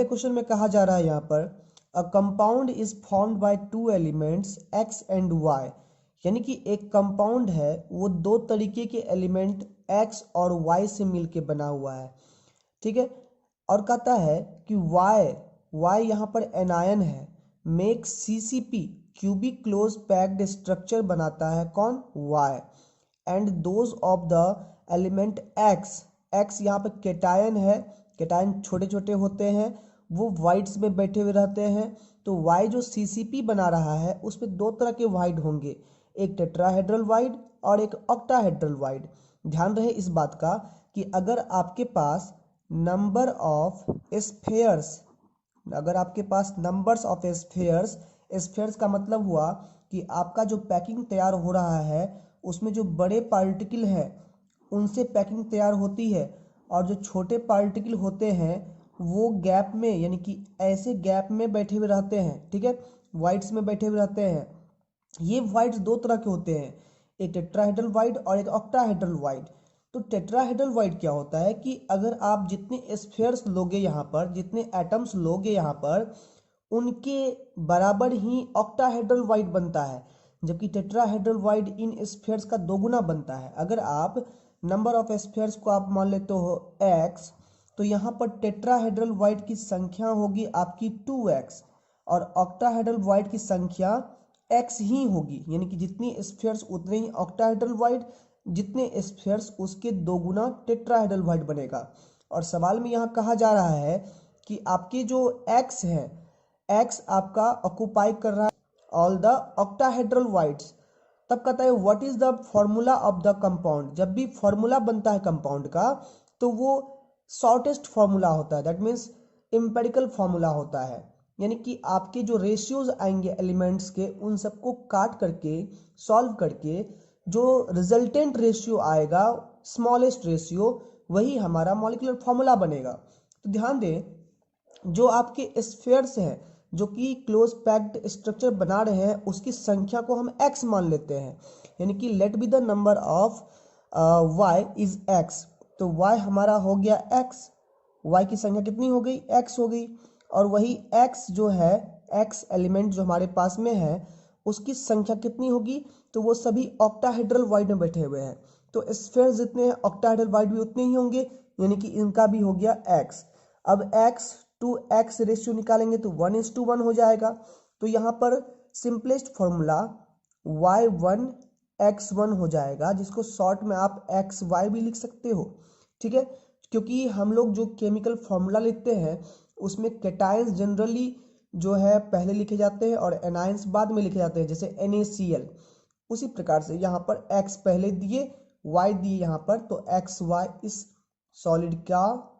पहले क्वेश्चन में कहा जा रहा है यहाँ पर a compound is formed by two elements X and Y, यानी कि एक कंपाउंड है वो दो तरीके के एलिमेंट एक्स और वाई से मिलके बना हुआ है, ठीक है। और कहता है कि वाई यहाँ पर एनायन है, make CCP cubic close packed structure बनाता है कौन, Y, and those of the element X यहाँ पे केटायन है, केटायन छोटे छोटे होते हैं, वो वाइड्स में बैठे हुए रहते हैं। तो वाई जो सीसीपी बना रहा है उसमें दो तरह के वाइड होंगे, एक टेट्राहेड्रल वाइड और एक ऑक्टाहेड्रल वाइड। ध्यान रहे इस बात का कि अगर आपके पास नंबर ऑफ स्फेयर्स, अगर आपके पास नंबर्स ऑफ स्फेयर्स का मतलब हुआ कि आपका जो पैकिंग तैयार हो रहा है उसमें जो बड़े पार्टिकल हैं उनसे पैकिंग तैयार होती है, और जो छोटे पार्टिकल होते हैं वो गैप में, यानी कि ऐसे गैप में बैठे हुए रहते हैं, ठीक है, वाइड्स में बैठे हुए रहते हैं। ये वाइड्स दो तरह के होते हैं, एक टेट्राहेड्रल वाइड और एक ऑक्टाहेड्रल वाइड। तो टेट्राहेड्रल वाइड क्या होता है कि अगर आप जितने स्फेयर्स लोगे यहाँ पर, जितने एटम्स लोगे यहाँ पर, उनके बराबर ही ऑक्टाहेड्रल वाइड बनता है, जबकि टेट्राहेड्रल वाइड इन स्फेयर्स का दोगुना बनता है। अगर आप नंबर ऑफ स्फेयर्स को आप मान लेते हो एक्स, तो यहाँ पर टेट्राहेड्रल वाइड की संख्या होगी आपकी 2x और ऑक्टाहेड्रल वाइड की संख्या x ही होगी, यानी कि जितनी स्फेयर्स उतने ही ऑक्टाहेड्रल वाइड, जितने स्फेयर्स उसके दोगुना टेट्राहेड्रल वाइड बनेगा। और सवाल में यहाँ कहा जा रहा है कि आपके जो x है, x आपका ऑक्युपाई कर रहा है ऑल द ऑक्टाहेड्रल वाइड्स। तब कहता है what is the formula of the compound. जब भी फॉर्मूला बनता है कंपाउंड का तो वो शॉर्टेस्ट फॉर्मूला होता है, दैट मीन्स एम्पिरिकल फॉर्मूला होता है, यानी कि आपके जो रेशियोज आएंगे एलिमेंट्स के उन सबको काट करके सॉल्व करके जो रिजल्टेंट रेशियो आएगा, स्मॉलेस्ट रेशियो, वही हमारा मॉलिक्यूलर फॉर्मूला बनेगा। तो ध्यान दें, जो आपके स्फेयर्स हैं जो कि क्लोज पैक्ड स्ट्रक्चर बना रहे हैं उसकी संख्या को हम x मान लेते हैं, यानी कि let be the number of y is x। तो y हमारा हो गया x, y की संख्या कितनी हो गई, x हो गई। और वही x जो है, x एलिमेंट जो हमारे पास में है उसकी संख्या कितनी होगी, तो वो सभी ऑक्टाहेड्रल वाइड में बैठे हुए हैं। तो स्फेयर जितने हैं ऑक्टाहेड्रल वाइड भी उतने ही होंगे, यानी कि इनका भी हो गया x। अब x टू x रेशियो निकालेंगे तो 1:1 हो जाएगा। तो यहाँ पर सिंपलेस्ट फॉर्मूला y1x1 हो जाएगा, जिसको शॉर्ट में आप xy भी लिख सकते हो, ठीक है। क्योंकि हम लोग जो केमिकल फॉर्मूला लिखते हैं उसमें कैटायंस जनरली जो है पहले लिखे जाते हैं और एनायंस बाद में लिखे जाते हैं, जैसे NaCl। उसी प्रकार से यहाँ पर x पहले दिए, y दिए यहाँ पर, तो xy इस सॉलिड का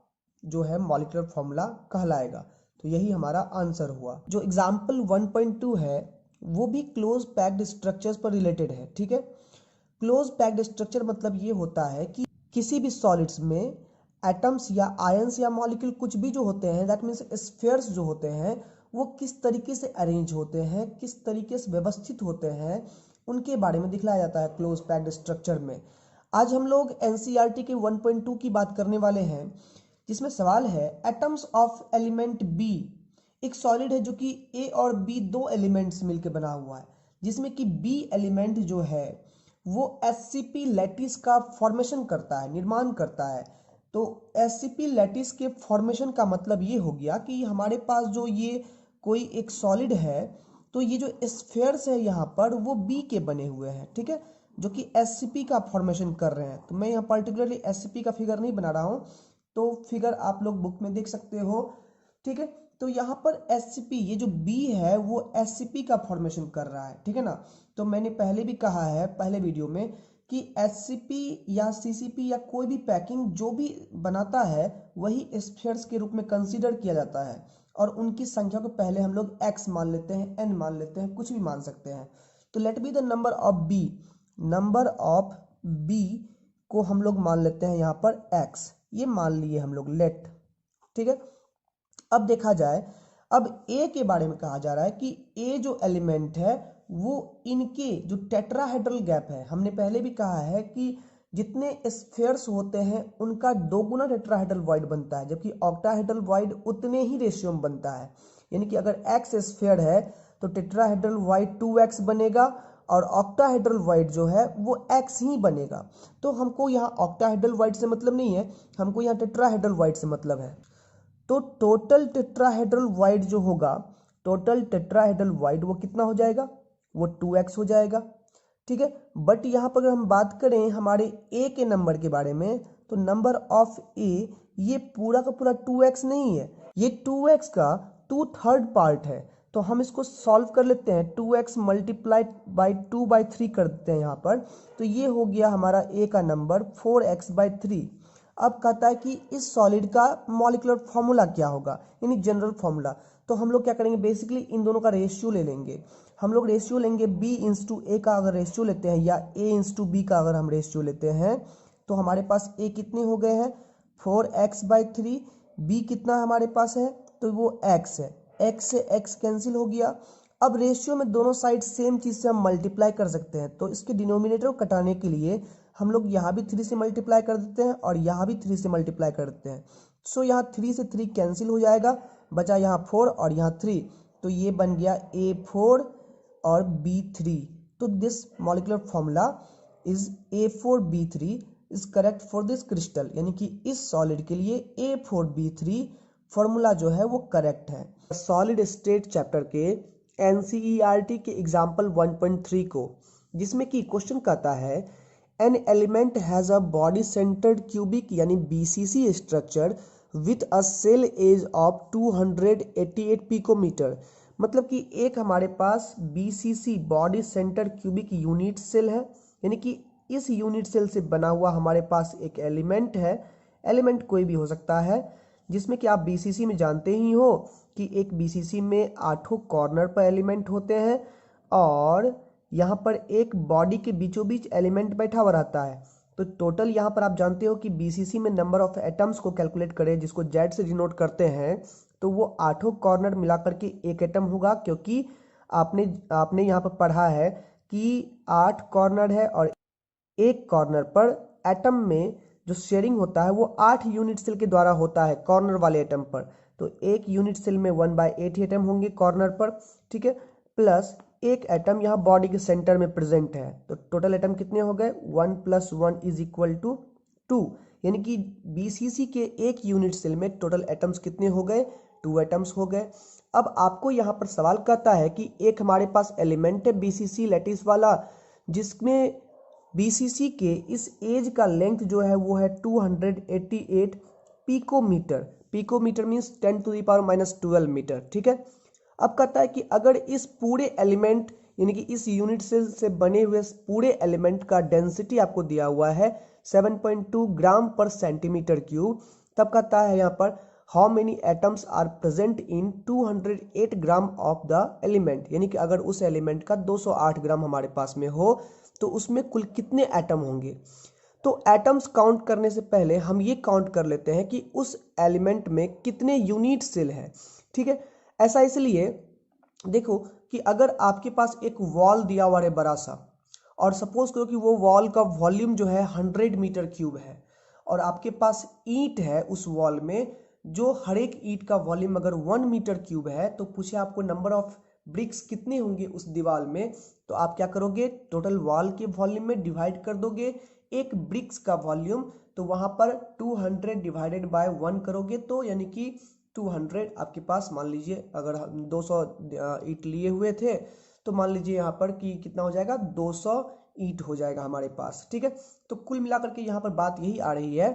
जो है मॉलिक्यूलर फॉर्मूला कहलाएगा। तो यही हमारा आंसर हुआ। जो एग्जाम्पल 1.2 है वो भी क्लोज पैक्ड स्ट्रक्चर्स पर रिलेटेड है, ठीक है। क्लोज पैक्ड स्ट्रक्चर मतलब ये होता है कि किसी भी सॉलिड्स में एटम्स या आयंस या मॉलिक्यूल कुछ भी जो होते हैं, दैट मीन्स स्फेयर्स जो होते हैं, वो किस तरीके से अरेंज होते हैं, किस तरीके से व्यवस्थित होते हैं, उनके बारे में दिखलाया जाता है क्लोज पैक्ड स्ट्रक्चर में। आज हम लोग NCERT के 1.2 की बात करने वाले हैं, जिसमें सवाल है एटम्स ऑफ एलिमेंट बी। एक सॉलिड है जो कि ए और बी दो एलिमेंट्स मिलकर बना हुआ है, जिसमें कि बी एलिमेंट जो है वो SCP लैटिस का फॉर्मेशन करता है, निर्माण करता है। तो SCP लैटिस के फॉर्मेशन का मतलब ये हो गया कि हमारे पास जो ये कोई एक सॉलिड है, तो ये जो स्फेयर्स है यहाँ पर वो बी के बने हुए हैं, ठीक है, जो कि SCP का फॉर्मेशन कर रहे हैं। तो मैं यहाँ पर्टिकुलरली SCP का फिगर नहीं बना रहा हूँ, तो फिगर आप लोग बुक में देख सकते हो, ठीक है। तो यहाँ पर SCP, ये जो B है वो SCP का फॉर्मेशन कर रहा है, ठीक है ना। तो मैंने पहले भी कहा है पहले वीडियो में कि SCP या CCP या कोई भी पैकिंग जो भी बनाता है वही स्फीयर्स के रूप में कंसीडर किया जाता है, और उनकी संख्या को पहले हम लोग x मान लेते हैं, n मान लेते हैं, कुछ भी मान सकते हैं। तो let be the number of B, number of B को हम लोग मान लेते हैं यहाँ पर x, ये मान लिए हम लोग लेट, ठीक है। अब देखा जाए, अब A के बारे में कहा जा रहा है कि A जो एलिमेंट है वो इनके जो टेट्राहेड्रल गैप है, हमने पहले भी कहा है कि जितने स्फेयर्स होते हैं उनका 2 गुना टेट्राहेड्रल वॉइड बनता है, जबकि ऑक्टाहेड्रल वॉइड उतने ही रेशियो में बनता है। यानी कि अगर x स्फेयर है तो टेट्राहेड्रल वॉइड 2x बनेगा और ऑक्टाहेड्रल वॉइड जो है वो x ही बनेगा। तो हमको यहाँ ऑक्टाहेड्रल वॉइड से मतलब नहीं है, हमको यहाँ टेट्राहेड्रल वॉइड से मतलब है। तो टोटल टेट्राहेड्रल वॉइड जो होगा, टोटल टेट्राहेड्रल वॉइड वो कितना हो जाएगा, वो 2x हो जाएगा। ठीक है, बट यहाँ पर अगर हम बात करें हमारे ए के नंबर के बारे में, तो नंबर ऑफ ए ये पूरा का पूरा 2x नहीं है, ये 2x का 2/3 पार्ट है। तो हम इसको सॉल्व कर लेते हैं, 2x मल्टीप्लाइड बाई 2/3 कर देते हैं यहाँ पर, तो ये हो गया हमारा ए का नंबर 4x/3। अब कहता है कि इस सॉलिड का मॉलिक्यूलर फॉर्मूला क्या होगा, यानी जनरल फॉर्मूला। तो हम लोग क्या करेंगे, बेसिकली इन दोनों का रेशियो ले लेंगे। हम लोग रेशियो लेंगे b/a का अगर रेशियो लेते हैं, या a/b का अगर हम रेशियो लेते हैं, तो हमारे पास a कितने हो गए हैं 4x/3, b कितना हमारे पास है, तो वो x है, x से x कैंसिल हो गया। अब रेशियो में दोनों साइड सेम चीज़ से हम मल्टीप्लाई कर सकते हैं, तो इसके डिनोमिनेटर को कटाने के लिए हम लोग यहाँ भी 3 से मल्टीप्लाई कर देते हैं और यहाँ भी 3 से मल्टीप्लाई कर देते हैं। सो यहाँ 3 से 3 कैंसिल हो जाएगा, बचा यहाँ 4 और यहाँ 3, तो ये बन गया A4 और B3। तो this molecular formula is A4B3 is correct for this crystal, यानी कि इस सॉलिड के लिए A4B3 फॉर्मूला जो है वो करेक्ट है। सॉलिड स्टेट चैप्टर के NCERT के एग्जाम्पल 1.3 को, जिसमें कि क्वेश्चन कहता है an element has a body centred cubic यानी BCC structure with a cell edge of 288 picometre. मतलब कि एक हमारे पास BCC body centre cubic unit cell है, यानी कि इस यूनिट सेल से बना हुआ हमारे पास एक एलिमेंट है। एलिमेंट कोई भी हो सकता है, जिसमें कि आप BCC में जानते ही हो कि एक BCC में 8 कॉर्नर पर एलिमेंट होते हैं और यहाँ पर एक बॉडी के बीचों बीच एलिमेंट बैठा हुआ रहता है। तो टोटल यहाँ पर आप जानते हो कि BCC में नंबर ऑफ एटम्स को कैलकुलेट करें, जिसको Z से डिनोट करते हैं, तो वो 8 कॉर्नर मिला करके एक एटम होगा, क्योंकि आपने यहाँ पर पढ़ा है कि 8 कॉर्नर है और एक कॉर्नर पर एटम में जो शेयरिंग होता है वो 8 यूनिट सेल के द्वारा होता है कॉर्नर वाले एटम पर। तो एक यूनिट सेल में 1/8 एटम होंगे कॉर्नर पर, ठीक है, प्लस एक एटम यहाँ बॉडी के सेंटर में प्रेजेंट है। तो टोटल एटम कितने हो गए, 1 + 1 = 2, यानी कि BCC के एक यूनिट सेल में टोटल एटम्स कितने हो गए, 2 एटम्स हो गए। अब आपको यहाँ पर सवाल कहता है कि एक हमारे पास एलिमेंट है BCC लैटिस वाला, जिसमें BCC के इस एज का लेंथ जो है वो है 288 पिकोमीटर। पिकोमीटर मीन्स 10⁻⁻12 मीटर, ठीक है। अब कहता है कि अगर इस पूरे एलिमेंट यानी कि इस यूनिट सेल से बने हुए पूरे एलिमेंट का डेंसिटी आपको दिया हुआ है 7.2 ग्राम पर सेंटीमीटर क्यूब, तब कहता है यहाँ पर how many atoms are present in 208 gram of the element, यानी कि अगर उस एलिमेंट का 208 ग्राम हमारे पास में हो तो उसमें कुल कितने एटम होंगे। तो एटम्स काउंट करने से पहले हम ये काउंट कर लेते हैं कि उस एलिमेंट में कितने यूनिट सेल है, ठीक है। ऐसा इसलिए देखो कि अगर आपके पास एक वॉल दिया हुआ है बड़ा सा, और सपोज करो कि वो वॉल का वॉल्यूम जो है 100 मीटर क्यूब है, और आपके पास ईंट है उस वॉल में, जो हर एक ईंट का वॉल्यूम अगर 1 मीटर क्यूब है, तो पूछे आपको नंबर ऑफ ब्रिक्स कितने होंगे उस दीवार में, तो आप क्या करोगे, टोटल वॉल के वॉल्यूम में डिवाइड कर दोगे एक ब्रिक्स का वॉल्यूम, तो वहां पर 200 डिवाइडेड बाय 1 करोगे, तो यानी कि 200 आपके पास, मान लीजिए अगर 200 ईंट लिए हुए थे, तो मान लीजिए यहाँ पर कि कितना हो जाएगा, 200 ईंट हो जाएगा हमारे पास, ठीक है। तो कुल मिलाकर के यहाँ पर बात यही आ रही है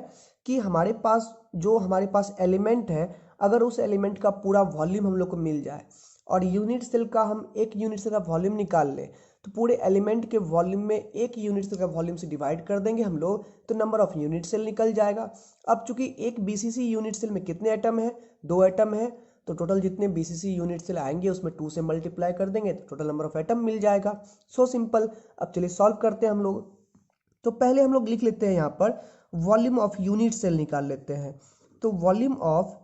कि हमारे पास एलिमेंट है, अगर उस एलिमेंट का पूरा वॉल्यूम हम लोग को मिल जाए और यूनिट सेल का हम एक यूनिट सेल का वॉल्यूम निकाल ले, तो पूरे एलिमेंट के वॉल्यूम में एक यूनिट सेल का वॉल्यूम से डिवाइड कर देंगे हम लोग, तो नंबर ऑफ यूनिट सेल निकल जाएगा। अब चूंकि एक BCC यूनिट सेल में कितने एटम है, 2 एटम है, तो टोटल जितने BCC यूनिट सेल आएंगे उसमें 2 से मल्टीप्लाई कर देंगे, तो टोटल नंबर ऑफ एटम मिल जाएगा। So simple. अब चलिए सॉल्व करते हैं हम लोग। तो पहले हम लोग लिख लेते हैं यहाँ पर वॉल्यूम ऑफ यूनिट सेल निकाल लेते हैं। तो वॉल्यूम ऑफ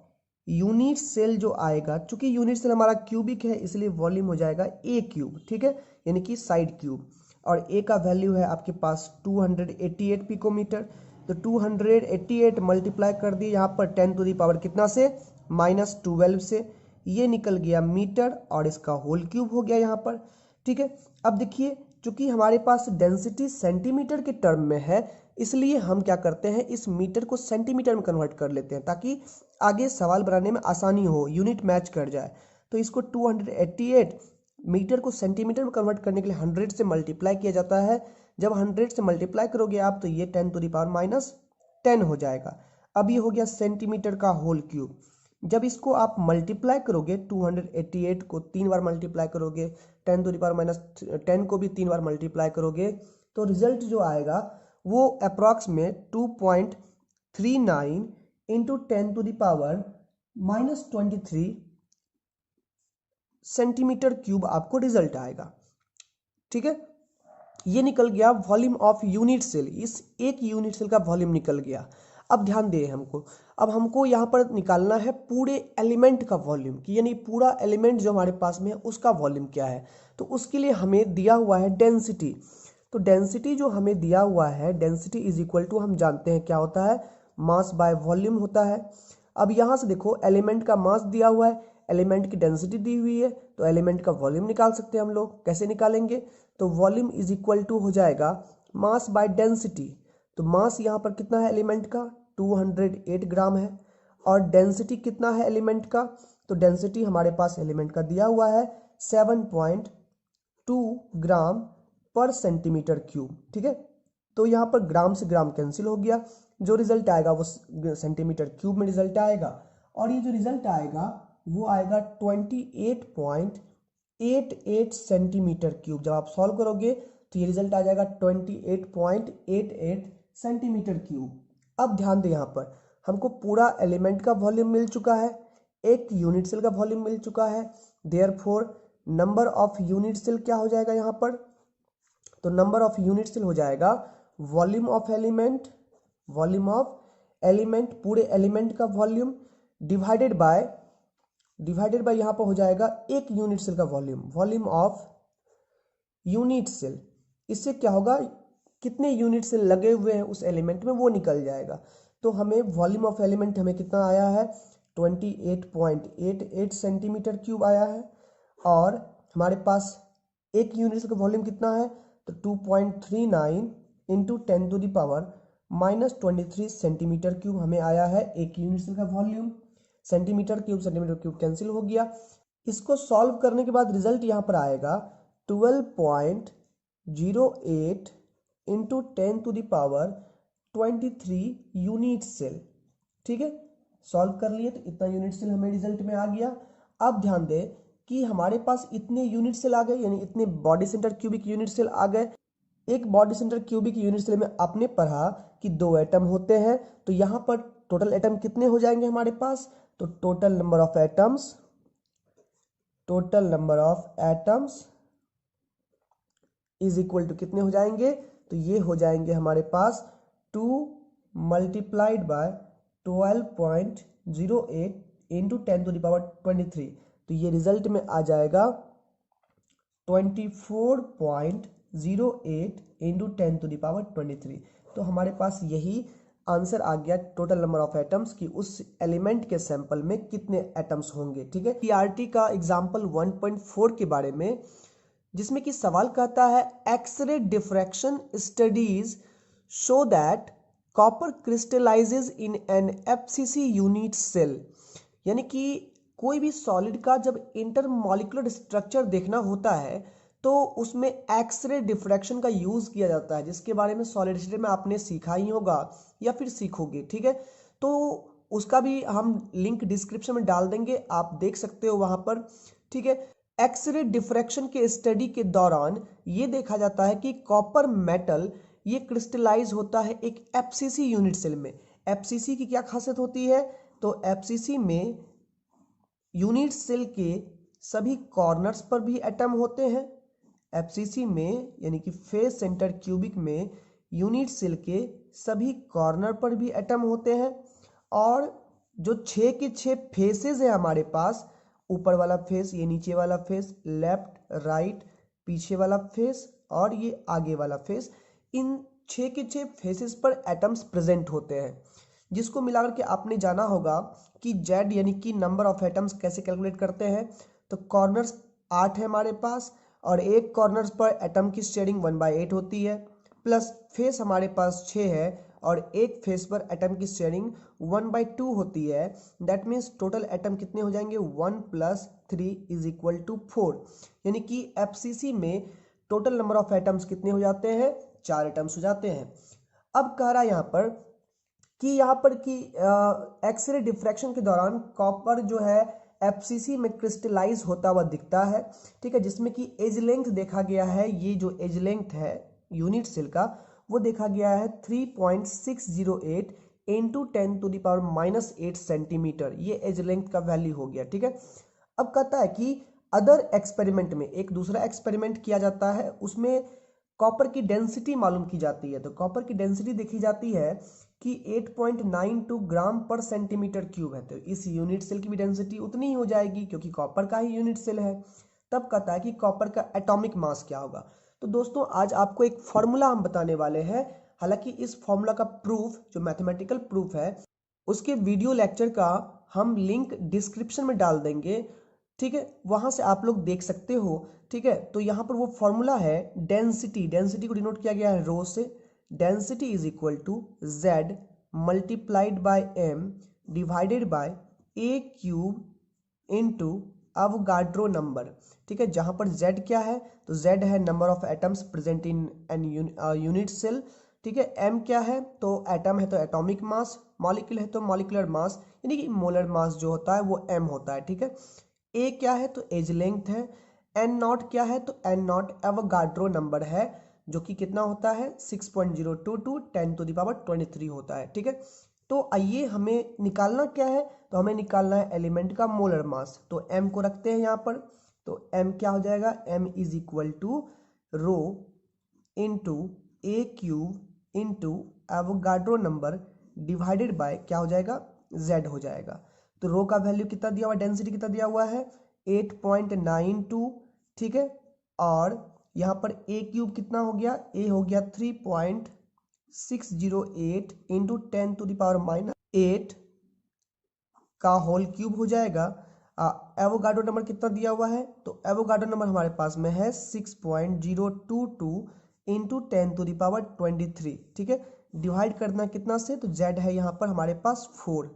यूनिट सेल जो आएगा, चूंकि यूनिट सेल हमारा क्यूबिक है इसलिए वॉल्यूम हो जाएगा A क्यूब, ठीक है, यानी कि साइड क्यूब। और ए का वैल्यू है आपके पास 288 पिकोमीटर। तो 288 मल्टीप्लाई कर दिए यहाँ पर 10 टू द पावर कितना से, -12 से, ये निकल गया मीटर और इसका होल क्यूब हो गया यहाँ पर। ठीक है, अब देखिए चूंकि हमारे पास डेंसिटी सेंटीमीटर के टर्म में है, इसलिए हम क्या करते हैं, इस मीटर को सेंटीमीटर में कन्वर्ट कर लेते हैं ताकि आगे सवाल बनाने में आसानी हो, यूनिट मैच कर जाए। तो इसको 288 मीटर को सेंटीमीटर में कन्वर्ट करने के लिए 100 से मल्टीप्लाई किया जाता है। जब 100 से मल्टीप्लाई करोगे आप तो ये 10 टू द पावर -10 हो जाएगा। अब ये हो गया सेंटीमीटर का होल क्यूब। जब इसको आप मल्टीप्लाई करोगे 288 को 3 बार मल्टीप्लाई करोगे, 10 टू द पावर -10 को भी 3 बार मल्टीप्लाई करोगे, तो रिजल्ट जो आएगा वो अप्रॉक्स में 2.39 into 10 to the power -23 centimetre cube आपको रिजल्ट आएगा। ठीक है, ये निकल गया वॉल्यूम ऑफ यूनिट सेल, इस एक यूनिट सेल का वॉल्यूम निकल गया। अब ध्यान दें अब हमको यहाँ पर निकालना है पूरे एलिमेंट का वॉल्यूम, कि यानी पूरा एलिमेंट जो हमारे पास में है उसका वॉल्यूम क्या है। तो उसके लिए हमें दिया हुआ है डेंसिटी। तो डेंसिटी जो हमें दिया हुआ है, डेंसिटी इज इक्वल टू, हम जानते हैं क्या होता है, मास बाय वॉल्यूम होता है। अब यहाँ से देखो एलिमेंट का मास दिया हुआ है, एलिमेंट की डेंसिटी दी हुई है, तो एलिमेंट का वॉल्यूम निकाल सकते हैं हम लोग। कैसे निकालेंगे, तो वॉल्यूम इज इक्वल टू हो जाएगा मास बाय डेंसिटी। तो मास यहाँ पर कितना है एलिमेंट का, 208 ग्राम है, और डेंसिटी कितना है एलिमेंट का, तो डेंसिटी हमारे पास एलिमेंट का दिया हुआ है 7.2 ग्राम पर सेंटीमीटर क्यूब। ठीक है, तो यहाँ पर ग्राम से ग्राम कैंसिल हो गया, जो रिजल्ट आएगा वो सेंटीमीटर क्यूब में रिजल्ट आएगा, और ये जो रिजल्ट आएगा वो आएगा 28.88 सेंटीमीटर क्यूब। जब आप सॉल्व करोगे तो ये रिजल्ट आ जाएगा 28.88 सेंटीमीटर क्यूब। अब ध्यान दें, यहाँ पर हमको पूरा एलिमेंट का वॉल्यूम मिल चुका है, एक यूनिट सेल का वॉल्यूम मिल चुका है, therefore number of unit cell क्या हो जाएगा यहाँ पर, तो नंबर ऑफ यूनिट सेल हो जाएगा वॉल्यूम ऑफ एलिमेंट, पूरे एलिमेंट का वॉल्यूम डिवाइडेड बाय यहाँ पर हो जाएगा एक यूनिट सेल का वॉल्यूम ऑफ यूनिट सेल। इससे क्या होगा, कितने यूनिट सेल लगे हुए हैं उस एलिमेंट में वो निकल जाएगा। तो हमें वॉल्यूम ऑफ एलिमेंट हमें कितना आया है, 28.88 सेंटीमीटर क्यूब आया है, और हमारे पास एक यूनिट सेल का वॉल्यूम कितना है, तो 2.39 into 10 to the power -23 centimetre cube हमें आया है एक यूनिट सेल का वॉल्यूम। सेंटीमीटर क्यूब कैंसिल हो गया। इसको सॉल्व करने के बाद रिजल्ट यहाँ पर आएगा 12.08 into 10 to the power 23 unit cell. ठीक है, सॉल्व कर लिए तो इतना यूनिट सेल हमें रिजल्ट में आ गया। अब ध्यान दें कि हमारे पास इतने यूनिट सेल आ गए, यानी इतने body centre cubic unit cell आ गए। एक body centre cubic unit cell में आपने पढ़ा कि 2 एटम होते हैं, तो यहाँ पर टोटल एटम कितने हो जाएंगे हमारे पास, तो total number of atoms is equal to कितने हो जाएंगे, तो ये हो जाएंगे हमारे पास 2 multiplied by 12.08 into 10 to the power 23। तो ये रिजल्ट में आ जाएगा 24.08 इंटू 10 टू द पावर 23। तो हमारे पास यही आंसर आ गया टोटल नंबर ऑफ एटम्स की उस एलिमेंट के सैंपल में कितने एटम्स होंगे। ठीक है, टीआरटी का एग्जांपल 1.4 के बारे में, जिसमें कि सवाल कहता है x-ray diffraction studies show that copper crystallises in an FCC unit cell. यानी कि कोई भी सॉलिड का जब इंटरमॉलिक्यूलर स्ट्रक्चर देखना होता है तो उसमें एक्सरे डिफ्रैक्शन का यूज किया जाता है, जिसके बारे में सॉलिड स्टेट में आपने सीखा ही होगा या फिर सीखोगे। ठीक है, तो उसका भी हम लिंक डिस्क्रिप्शन में डाल देंगे, आप देख सकते हो वहां पर। ठीक है, एक्सरे डिफ्रैक्शन के स्टडी के दौरान ये देखा जाता है कि कॉपर मेटल ये क्रिस्टलाइज होता है एक एफसीसी यूनिट सेल में। एफसीसी की क्या खासियत होती है, तो एफसीसी में यूनिट सेल के सभी कॉर्नर्स पर भी एटम होते हैं। एफसीसी में यानी कि फेस सेंटर क्यूबिक में यूनिट सेल के सभी कॉर्नर पर भी एटम होते हैं, और जो 6 के 6 फेसेस है हमारे पास, ऊपर वाला फेस, ये नीचे वाला फेस, लेफ्ट राइट पीछे वाला फेस और ये आगे वाला फेस, इन 6 के 6 फेसेस पर एटम्स प्रेजेंट होते हैं, जिसको मिलाकर के आपने जाना होगा कि जेड यानी कि नंबर ऑफ एटम्स कैसे कैलकुलेट करते हैं। तो कॉर्नर्स 8 है हमारे पास, और एक कॉर्नर्स पर एटम की शेयरिंग 1/8 होती है, प्लस फेस हमारे पास 6 है और एक फेस पर एटम की शेयरिंग 1/2 होती है। दैट मीन्स टोटल एटम कितने हो जाएंगे, 1 + 3 = 4, यानी कि एफसीसी में टोटल नंबर ऑफ एटम्स कितने हो जाते हैं, 4 एटम्स हो जाते हैं। अब कह रहा है यहाँ पर कि एक्सरे डिफ्रैक्शन के दौरान कॉपर जो है एफसीसी में क्रिस्टलाइज होता हुआ दिखता है, ठीक है, जिसमें कि एज लेंथ देखा गया है, ये जो एज लेंथ है यूनिट सेल का वो देखा गया है 3.608 × 10⁻⁻8 सेंटीमीटर, ये एज लेंथ का वैल्यू हो गया, ठीक है। अब कहता है कि अदर एक्सपेरिमेंट में एक दूसरा एक्सपेरिमेंट किया जाता है, उसमें कॉपर की डेंसिटी मालूम की जाती है। तो कॉपर की डेंसिटी देखी जाती है कि 8.92 ग्राम पर सेंटीमीटर क्यूब है। तो इस यूनिट सेल की भी डेंसिटी उतनी ही हो जाएगी क्योंकि कॉपर का ही यूनिट सेल है। तब कहता है कि कॉपर का एटॉमिक मास क्या होगा। तो दोस्तों आज आपको एक फॉर्मूला हम बताने वाले हैं। हालांकि इस फॉर्मूला का प्रूफ जो मैथमेटिकल प्रूफ है उसके वीडियो लेक्चर का हम लिंक डिस्क्रिप्शन में डाल देंगे, ठीक है, वहां से आप लोग देख सकते हो, ठीक है। तो यहाँ पर वो फॉर्मूला है डेंसिटी, डेंसिटी को डिनोट किया गया है रो से। Density is equal to Z multiplied by m divided by a cube into Avogadro number, ठीक है। जहां पर z क्या है, तो z है number of atoms present in an unit cell, ठीक है। m क्या है, तो एटम है तो एटॉमिक मास, मॉलिक्यूल है तो मॉलिक्यूलर मास, यानी कि मोलर मास जो होता है वो m होता है, ठीक है। a क्या है तो एज लेंथ है, n नॉट क्या है तो n नॉट एवोगाड्रो नंबर है जो कि कितना होता है 6.022 10⁻23 होता है, ठीक है। तो आइए हमें निकालना क्या है, तो हमें निकालना है एलिमेंट का मोलर मास। तो m को रखते हैं यहाँ पर, तो m क्या हो जाएगा, m is equal to rho into a cube into Avogadro number divided by क्या हो जाएगा, z हो जाएगा। तो रो का वैल्यू कितना दिया हुआ, डेंसिटी कितना दिया हुआ है 8.92, ठीक है। और यहाँ पर ए क्यूब कितना हो गया, ए हो गया 3.608 इंटू 10⁻⁻8 का होल क्यूब हो जाएगा। एवोगाड्रो नंबर कितना दिया हुआ है, तो एवोगाड्रो नंबर हमारे पास में है 6.022 इंटू 10⁻23, ठीक है। डिवाइड करना कितना से, तो z है यहाँ पर हमारे पास 4,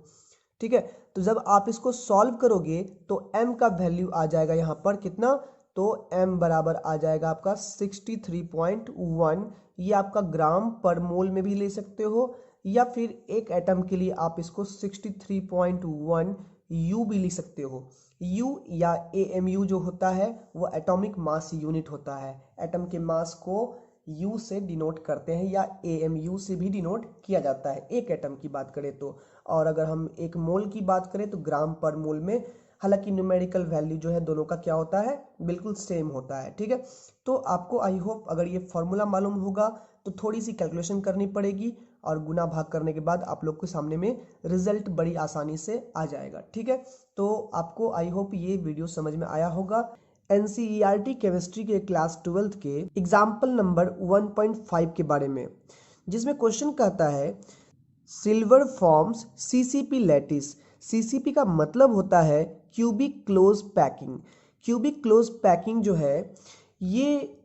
ठीक है। तो जब आप इसको सॉल्व करोगे तो m का वैल्यू आ जाएगा यहाँ पर कितना, तो m बराबर आ जाएगा आपका 63.1। ये आपका ग्राम पर मोल में भी ले सकते हो, या फिर एक एटम के लिए आप इसको 63.1 U भी लिख सकते हो। U या AMU जो होता है वो एटॉमिक मास यूनिट होता है। एटम के मास को U से डिनोट करते हैं या AMU से भी डिनोट किया जाता है एक एटम की बात करें तो। और अगर हम एक मोल की बात करें तो ग्राम पर मोल में। हालांकि न्यूमेरिकल वैल्यू जो है दोनों का क्या होता है, बिल्कुल सेम होता है, ठीक है। तो आपको आई होप अगर ये फॉर्मूला मालूम होगा तो थोड़ी सी कैलकुलेशन करनी पड़ेगी और गुना भाग करने के बाद आप लोग के सामने में रिजल्ट बड़ी आसानी से आ जाएगा, ठीक है। तो आपको आई होप ये वीडियो समझ में आया होगा। NCERT केमिस्ट्री के क्लास 12th के एग्जाम्पल नंबर 1.5 के बारे में, जिसमें क्वेश्चन कहता है silver forms CCP lattice. CCP का मतलब होता है cubic close packing. Cubic close packing जो है ये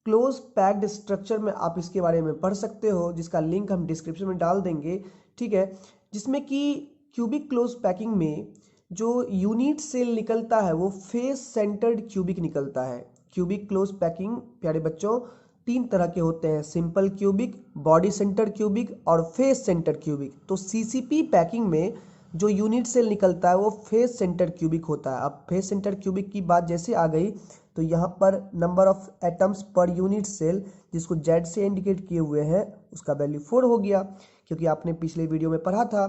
क्लोज पैक्ड स्ट्रक्चर में आप इसके बारे में पढ़ सकते हो, जिसका लिंक हम डिस्क्रिप्शन में डाल देंगे, ठीक है। जिसमें कि क्यूबिक क्लोज पैकिंग में जो यूनिट सेल निकलता है वो फेस सेंटर्ड क्यूबिक निकलता है। क्यूबिक क्लोज पैकिंग प्यारे बच्चों 3 तरह के होते हैं, simple cubic, body centre cubic और फेस सेंटर क्यूबिक। तो CCP पैकिंग में जो यूनिट सेल निकलता है वो फेस सेंटर क्यूबिक होता है। अब फेस सेंटर क्यूबिक की बात जैसे आ गई तो यहाँ पर number of atoms per unit cell जिसको Z से इंडिकेट किए हुए हैं उसका वैल्यू 4 हो गया, क्योंकि आपने पिछले वीडियो में पढ़ा था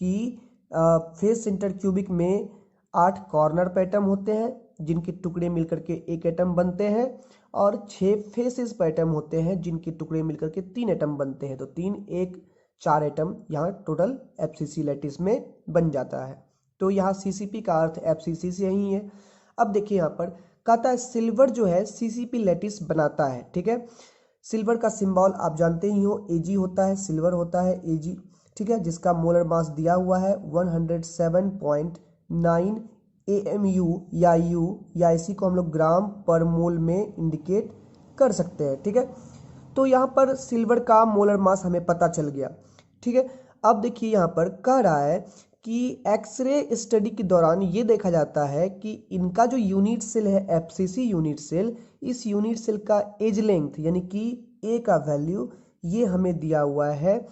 कि फेस सेंटर क्यूबिक में 8 कॉर्नर पे एटम होते हैं जिनके टुकड़े मिलकर के एक एटम बनते हैं, और 6 फेसेस पे एटम होते हैं जिनके टुकड़े मिलकर के 3 एटम बनते हैं। तो 3 1 4 एटम यहाँ टोटल FCC लैटिस में बन जाता है। तो यहाँ CCP का अर्थ FCC से ही है। अब देखिए यहाँ पर कहता है सिल्वर जो है सीसीपी लैटिस बनाता है। ठीक है, सिल्वर का सिंबल आप जानते ही हो Ag होता है, सिल्वर होता है Ag। ठीक है, जिसका मोलर मास दिया हुआ है 107.9 AMU या U, या इसी को हम लोग ग्राम पर मोल में इंडिकेट कर सकते हैं। ठीक है, तो यहाँ पर सिल्वर का मोलर मास हमें पता चल गया। ठीक है, अब देखिए यहाँ पर कह रहा है कि एक्सरे स्टडी के दौरान ये देखा जाता है कि इनका जो यूनिट सेल है एफसीसी यूनिट सेल, इस यूनिट सेल का एज लेंथ यानी कि ए का वैल्यू ये हमें दिया हुआ है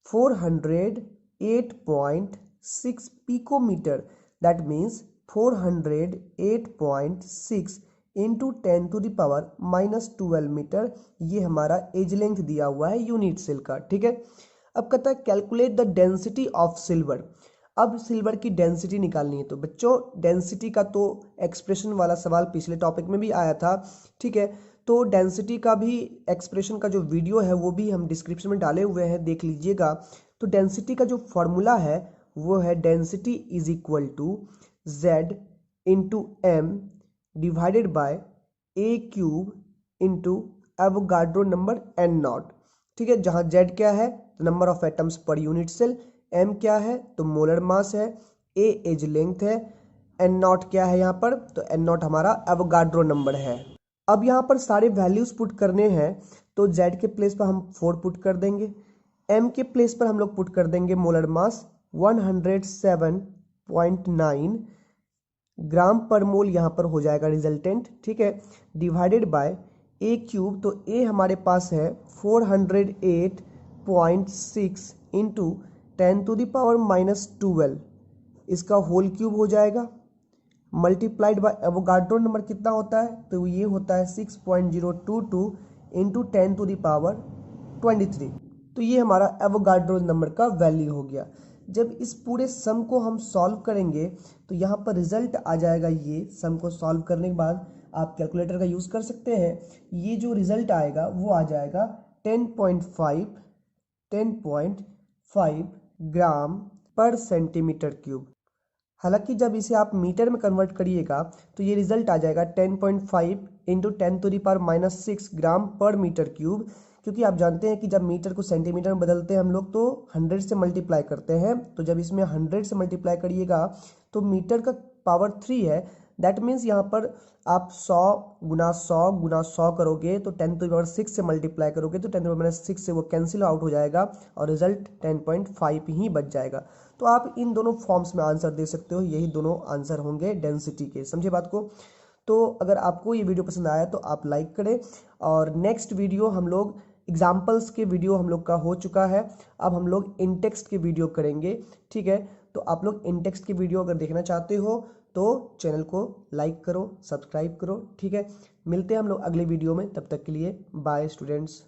408.6 picometre. That means 408.6 into 10⁻⁻12 metre, ये हमारा एज लेंथ दिया हुआ है यूनिट सेल का। ठीक है, अब कहता है calculate the density of silver. अब सिल्वर की डेंसिटी निकालनी है। तो बच्चों डेंसिटी का तो एक्सप्रेशन वाला सवाल पिछले टॉपिक में भी आया था। ठीक है, तो डेंसिटी का भी एक्सप्रेशन का जो वीडियो है वो भी हम डिस्क्रिप्शन में डाले हुए हैं, देख लीजिएगा। तो डेंसिटी का जो फॉर्मूला है वो है density is equal to Z into m divided by a cube into Avogadro number n0। ठीक है, जहाँ Z क्या है तो number of atoms per unit cell, m क्या है तो मोलर मास है, a एज लेंथ है, n0 क्या है यहाँ पर तो n0 हमारा एवोगाड्रो नंबर है। अब यहाँ पर सारे वैल्यूज पुट करने हैं। तो Z के प्लेस पर हम 4 पुट कर देंगे, m के प्लेस पर हम लोग पुट कर देंगे मोलर मास 107.9 ग्राम पर मोल यहाँ पर हो जाएगा रिजल्टेंट। ठीक है, डिवाइडेड बाय ए क्यूब, तो ए हमारे पास है 408.6 इंटू 10⁻⁻12, इसका होल क्यूब हो जाएगा, मल्टीप्लाइड बाय एवोगाड्रो नंबर कितना होता है तो ये होता है 6.022 इंटू 10⁻23। तो ये हमारा एवोगाड्रो नंबर का वैल्यू हो गया। जब इस पूरे सम को हम सॉल्व करेंगे तो यहाँ पर रिजल्ट आ जाएगा। ये सम को सॉल्व करने के बाद आप कैलकुलेटर का यूज़ कर सकते हैं। ये जो रिजल्ट आएगा वो आ जाएगा 10.5 ग्राम पर सेंटीमीटर क्यूब। हालांकि जब इसे आप मीटर में कन्वर्ट करिएगा तो ये रिजल्ट आ जाएगा 10.5 इंटू 10⁻⁻6 ग्राम पर मीटर क्यूब। क्योंकि आप जानते हैं कि जब मीटर को सेंटीमीटर में बदलते हैं हम लोग तो 100 से मल्टीप्लाई करते हैं। तो जब इसमें 100 से मल्टीप्लाई करिएगा तो मीटर का पावर 3 है। दैट मीन्स यहाँ पर आप 100 गुना 100 करोगे तो 10⁻6 से मल्टीप्लाई करोगे तो 10⁻6 से वो कैंसिल आउट हो जाएगा और रिजल्ट 10.5 ही बच जाएगा। तो आप इन दोनों फॉर्म्स में आंसर दे सकते हो, यही दोनों आंसर होंगे डेंसिटी के। समझे बात को? तो अगर आपको ये वीडियो पसंद आया तो आप लाइक करें, और नेक्स्ट वीडियो हम लोग एग्जाम्पल्स के वीडियो हम लोग का हो चुका है, अब हम लोग इनटेक्स्ट के वीडियो करेंगे। ठीक है, तो आप लोग इनटेक्स्ट की वीडियो अगर देखना चाहते हो तो चैनल को लाइक करो, सब्सक्राइब करो। ठीक है, मिलते हैं हम लोग अगले वीडियो में, तब तक के लिए बाय स्टूडेंट्स।